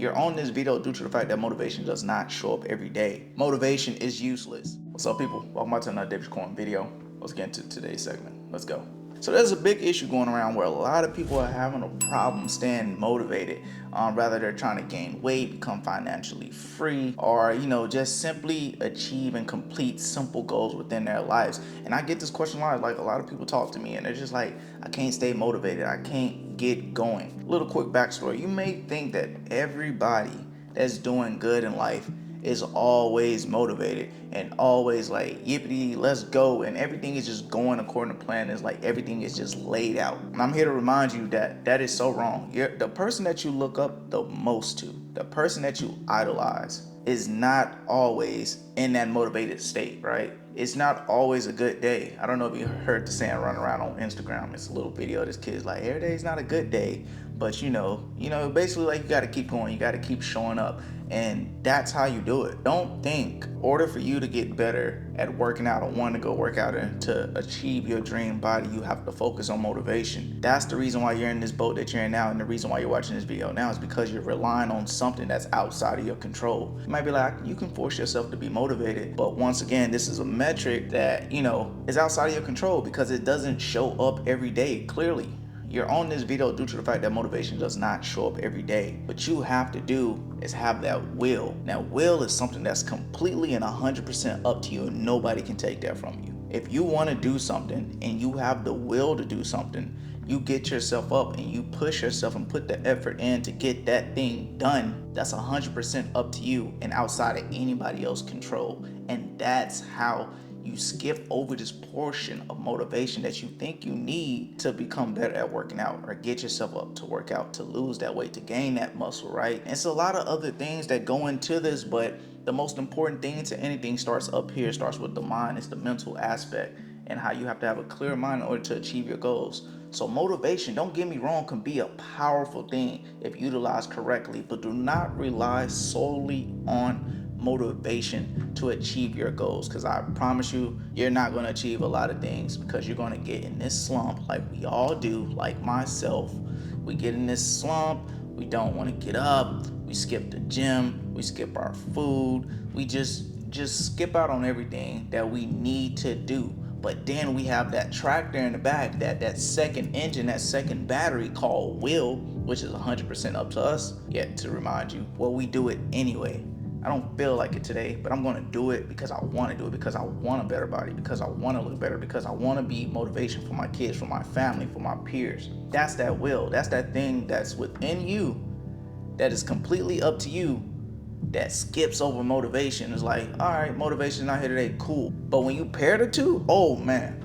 You're on this video due to the fact that motivation does not show up every day. Motivation is useless. What's up, people? Welcome back to another David Corn video. Let's get into today's segment. Let's go. So there's a big issue going around where a lot of people are having a problem staying motivated. Rather they're trying to gain weight, become financially free, or just simply achieve and complete simple goals within their lives. And I get this question a lot. Like, a lot of people talk to me and they're just like, I can't stay motivated. I can't get going. Little quick backstory. You may think that everybody that's doing good in life is always motivated and always like, yippity, let's go, and everything is just going according to plan. It's like everything is just laid out. And I'm here to remind you that that is so wrong. The person that you look up the most to, the person that you idolize, is not always in that motivated state, right? It's not always a good day. I don't know if you heard the saying running around on Instagram. It's a little video of this kid's like, every day's not a good day, but basically, like, you got to keep going. You got to keep showing up. And that's how you do it. Don't think, in order for you to get better at working out or want to go work out and to achieve your dream body, you have to focus on motivation. That's the reason why you're in this boat that you're in now, and the reason why you're watching this video now is because you're relying on something that's outside of your control. You might be like, you can force yourself to be motivated, but once again, this is a metric that, is outside of your control because it doesn't show up every day, clearly. You're on this video due to the fact that motivation does not show up every day. What you have to do is have that will. Now, will is something that's completely and 100% up to you, and nobody can take that from you. If you want to do something and you have the will to do something, you get yourself up and you push yourself and put the effort in to get that thing done. That's 100% up to you and outside of anybody else's control. And that's how you skip over this portion of motivation that you think you need to become better at working out, or get yourself up to work out, to lose that weight, to gain that muscle, right? And it's a lot of other things that go into this, but the most important thing to anything starts up here, starts with the mind. It's the mental aspect and how you have to have a clear mind in order to achieve your goals. So motivation, don't get me wrong, can be a powerful thing if utilized correctly, but do not rely solely on motivation to achieve your goals, because I promise you, you're not going to achieve a lot of things because you're going to get in this slump, like we all do, like myself. We get in this slump, we don't want to get up, we skip the gym, we skip our food, we just skip out on everything that we need to do. But then we have that tractor in the back, that second engine, that second battery called will, which is 100% up to us. Yet to remind you, well, we do it anyway. I don't feel like it today, but I'm going to do it because I want to do it, because I want a better body, because I want to look better, because I want to be motivation for my kids, for my family, for my peers. That's that will. That's that thing that's within you that is completely up to you, that skips over motivation. It's like, all right, motivation's not here today, cool. But when you pair the two, oh man.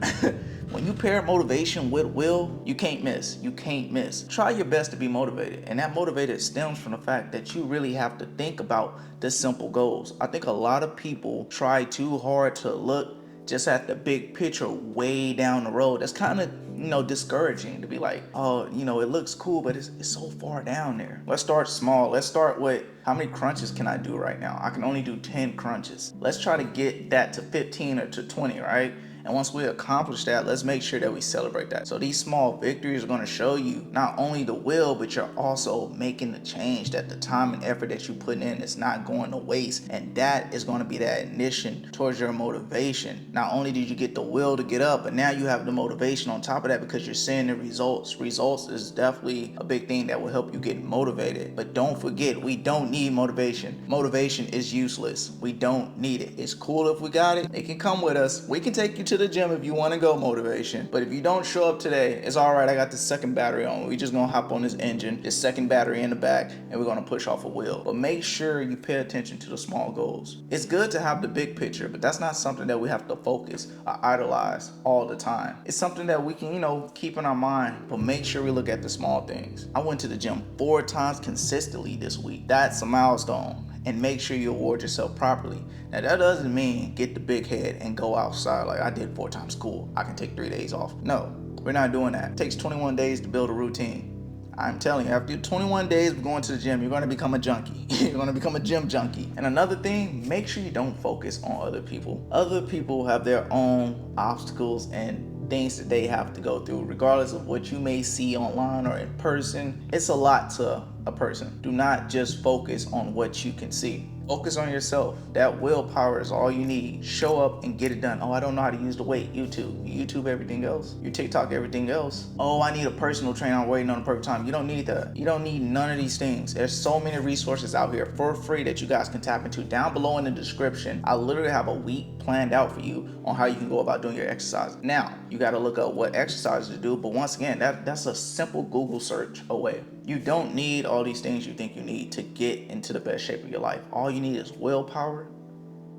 When you pair motivation with will, you can't miss. You can't miss. Try your best to be motivated. And that motivated stems from the fact that you really have to think about the simple goals. I think a lot of people try too hard to look just at the big picture way down the road. That's kind of discouraging, to be like, oh, it looks cool, but it's so far down there. Let's start small. Let's start with, how many crunches can I do right now? I can only do 10 crunches. Let's try to get that to 15 or to 20, right? And once we accomplish that, let's make sure that we celebrate that. So these small victories are going to show you not only the will, but you're also making the change, that the time and effort that you put in is not going to waste. And that is going to be that ignition towards your motivation. Not only did you get the will to get up, but now you have the motivation on top of that because you're seeing the results. Results is definitely a big thing that will help you get motivated. But don't forget, we don't need motivation. Motivation is useless. We don't need it. It's cool if we got it. It can come with us. We can take you to the gym if you want to go, motivation. But if you don't show up today, it's all right. I got the second battery on. We just gonna hop on this engine, this second battery in the back, and we're gonna push off a wheel. But make sure you pay attention to the small goals. It's good to have the big picture, but that's not something that we have to focus or idolize all the time. It's something that we can, keep in our mind, but make sure we look at the small things. I went to the gym 4 times consistently this week. That's a milestone. And make sure you award yourself properly. Now, that doesn't mean get the big head and go outside like, I did 4 times, cool, I can take 3 days off. No, we're not doing that. It takes 21 days to build a routine. I'm telling you, after 21 days of going to the gym, you're going to become a junkie. You're going to become a gym junkie. And another thing, make sure you don't focus on other people. Other people have their own obstacles and things that they have to go through, regardless of what you may see online or in person. It's a lot to a person. Do not just focus on what you can see. Focus on yourself. That willpower is all you need. Show up and get it done. Oh, I don't know how to use the weight. YouTube. You YouTube everything else. You TikTok everything else. Oh, I need a personal trainer. I'm waiting on the perfect time. You don't need that. You don't need none of these things. There's so many resources out here for free that you guys can tap into. Down below in the description, I literally have a week planned out for you on how you can go about doing your exercise. Now, you got to look up what exercises to do. But once again, that's a simple Google search away. You don't need all these things you think you need to get into the best shape of your life. All you need is willpower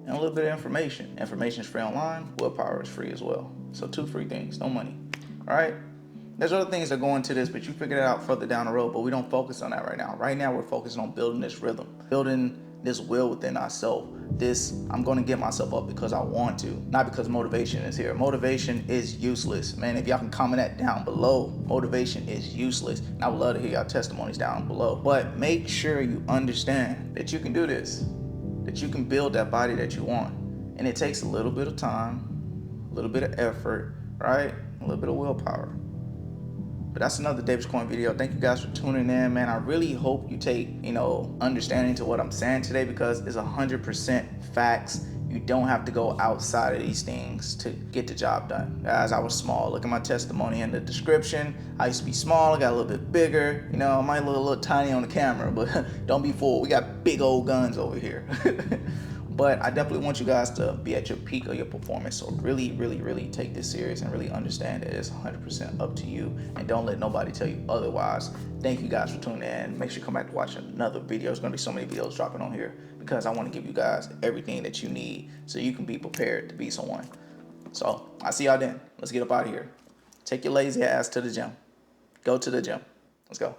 and a little bit of information. Information is free online. Willpower is free as well. So 2 free things, no money. All right? There's other things that go into this, but you figure that out further down the road, but we don't focus on that right now. Right now, we're focusing on building this rhythm, building this will within ourselves. This, I'm going to get myself up because I want to, not because motivation is here. Motivation is useless. Man, if y'all can comment that down below, motivation is useless. And I would love to hear y'all testimonies down below. But make sure you understand that you can do this, that you can build that body that you want. And it takes a little bit of time, a little bit of effort, right? A little bit of willpower. But that's another David's Coin video. Thank you guys for tuning in, man. I really hope you take, understanding to what I'm saying today, because it's 100% facts. You don't have to go outside of these things to get the job done. Guys, I was small. Look at my testimony in the description. I used to be small. I got a little bit bigger. I might look a little tiny on the camera, but don't be fooled. We got big old guns over here. But I definitely want you guys to be at your peak of your performance. So really, really, really take this serious and really understand that it's 100% up to you. And don't let nobody tell you otherwise. Thank you guys for tuning in. Make sure you come back to watch another video. There's going to be so many videos dropping on here because I want to give you guys everything that you need so you can be prepared to be someone. So I'll see y'all then. Let's get up out of here. Take your lazy ass to the gym. Go to the gym. Let's go.